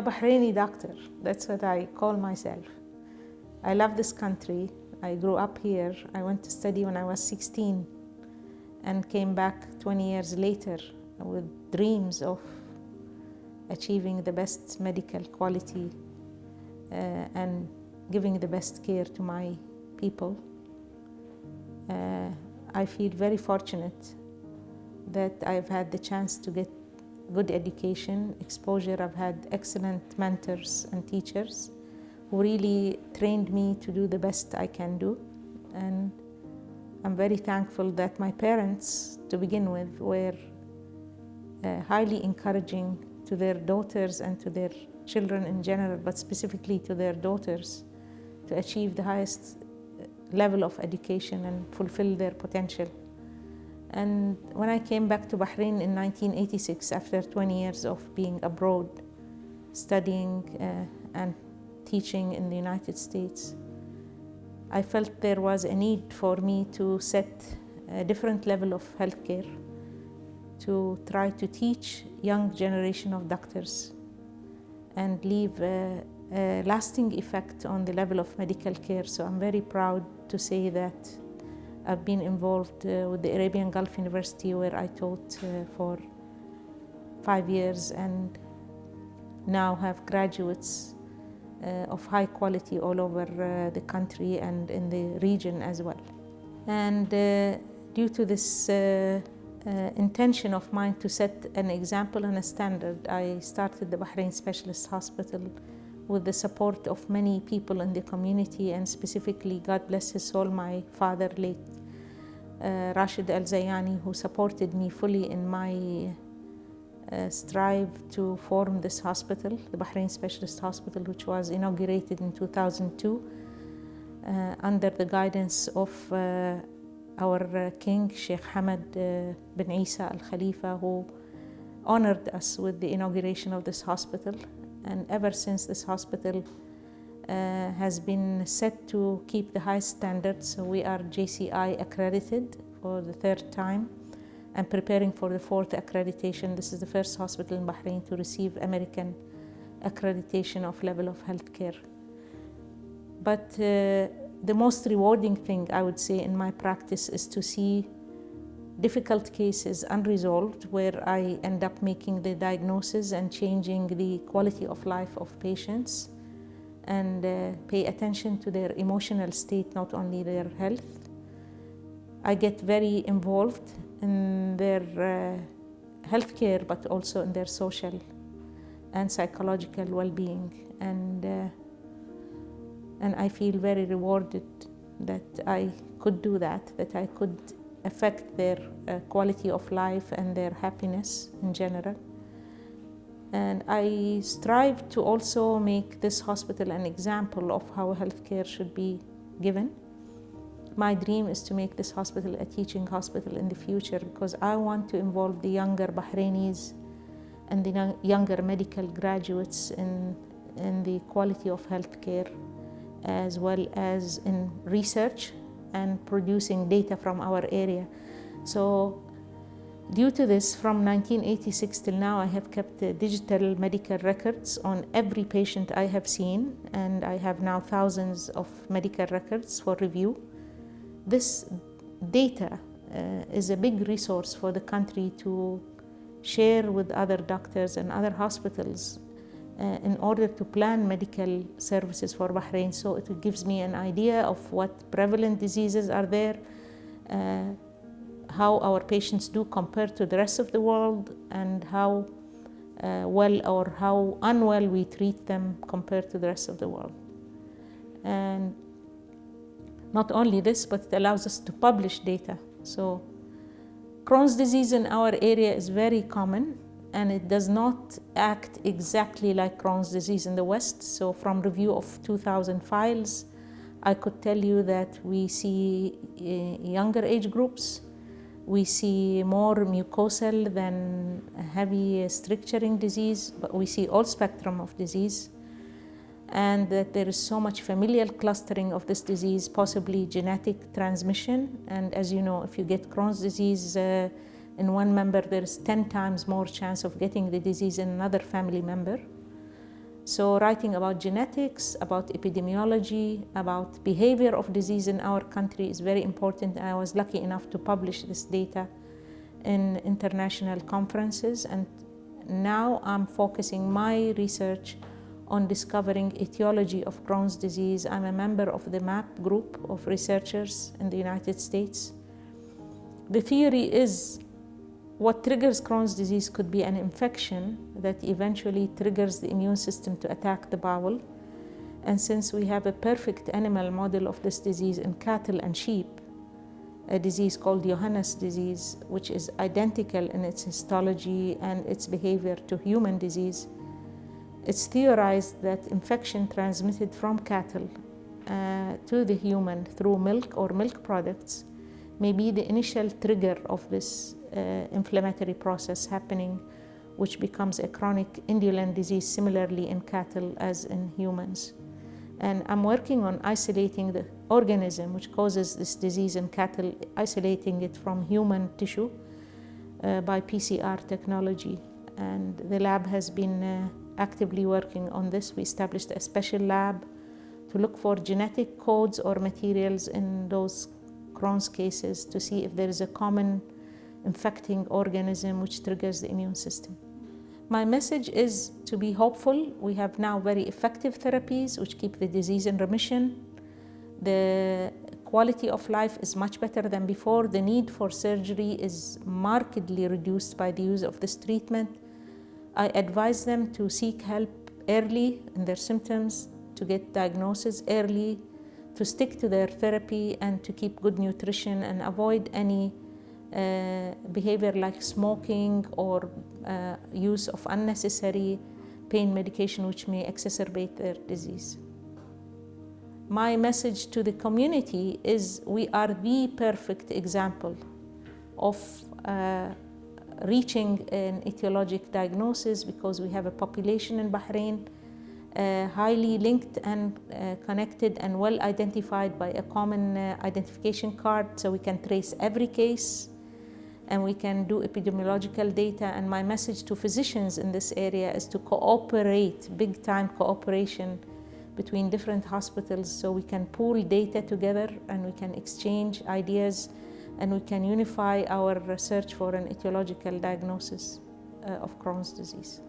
a Bahraini doctor. That's what I call myself. I love this country. I grew up here. I went to study when I was 16 and came back 20 years later with dreams of achieving the best medical quality and giving the best care to my people. I feel very fortunate that I've had the chance to get good education, exposure. I've had excellent mentors and teachers who really trained me to do the best I can do. And I'm very thankful that my parents, to begin with, were highly encouraging to their daughters and to their children in general, but specifically to their daughters, to achieve the highest level of education and fulfill their potential. And when I came back to Bahrain in 1986, after 20 years of being abroad, studying and teaching in the United States, I felt there was a need for me to set a different level of healthcare, to try to teach young generation of doctors and leave a lasting effect on the level of medical care. So I'm very proud to say that I've been involved with the Arabian Gulf University, where I taught for 5 years, and now have graduates of high quality all over the country and in the region as well. And due to this intention of mine to set an example and a standard, I started the Bahrain Specialist Hospital with the support of many people in the community, and specifically, God bless his soul, my father, late Dr.Najah Al.Zayani, who supported me fully in my strive to form this hospital, the Bahrain Specialist Hospital, which was inaugurated in 2002 under the guidance of our King, Sheikh Hamad bin Isa Al Khalifa, who honored us with the inauguration of this hospital. And ever since, this hospital has been set to keep the highest standards. So we are JCI accredited for the 3rd time and preparing for the 4th accreditation. This is the first hospital in Bahrain to receive American accreditation of level of healthcare. But the most rewarding thing, I would say, in my practice is to see difficult cases unresolved, where I end up making the diagnosis and changing the quality of life of patients, and pay attention to their emotional state, not only their health. I get very involved in their healthcare, but also in their social and psychological well-being. And I feel very rewarded that I could do that I could affect their quality of life and their happiness in general. And I strive to also make this hospital an example of how healthcare should be given. My dream is to make this hospital a teaching hospital in the future, because I want to involve the younger Bahrainis and the younger medical graduates in the quality of healthcare, as well as in research and producing data from our area. So due to this, from 1986 till now, I have kept digital medical records on every patient I have seen, and I have now thousands of medical records for review. This data is a big resource for the country to share with other doctors and other hospitals in order to plan medical services for Bahrain. So it gives me an idea of what prevalent diseases are there, how our patients do compared to the rest of the world, and how well or how unwell we treat them compared to the rest of the world. And not only this, but it allows us to publish data. So Crohn's disease in our area is very common, and it does not act exactly like Crohn's disease in the West. So from review of 2,000 files, I could tell you that we see younger age groups, we see more mucosal than heavy stricturing disease, but we see all spectrum of disease, and that there is so much familial clustering of this disease, possibly genetic transmission. And as you know, if you get Crohn's disease in one member, there is 10 times more chance of getting the disease in another family member. So writing about genetics, about epidemiology, about behavior of disease in our country is very important. I was lucky enough to publish this data in international conferences, and now I'm focusing my research on discovering etiology of Crohn's disease. I'm a member of the MAP group of researchers in the United States. The theory is what triggers Crohn's disease could be an infection that eventually triggers the immune system to attack the bowel. And since we have a perfect animal model of this disease in cattle and sheep, a disease called Johannes disease, which is identical in its histology and its behavior to human disease, it's theorized that infection transmitted from cattle to the human through milk or milk products may be the initial trigger of this inflammatory process happening, which becomes a chronic indolent disease similarly in cattle as in humans. And I'm working on isolating the organism which causes this disease in cattle, isolating it from human tissue by PCR technology. And the lab has been actively working on this. We established a special lab to look for genetic codes or materials in those Crohn's cases to see if there is a common infecting organism which triggers the immune system. My message is to be hopeful. We have now very effective therapies which keep the disease in remission. The quality of life is much better than before. The need for surgery is markedly reduced by the use of this treatment. I advise them to seek help early in their symptoms, to get diagnosis early, to stick to their therapy, and to keep good nutrition and avoid any behavior like smoking or use of unnecessary pain medication which may exacerbate their disease. My message to the community is we are the perfect example of reaching an etiologic diagnosis because we have a population in Bahrain highly linked and connected and well identified by a common identification card, so we can trace every case and we can do epidemiological data. And my message to physicians in this area is to cooperate, big time cooperation between different hospitals, so we can pool data together and we can exchange ideas and we can unify our research for an etiological diagnosis of Crohn's disease.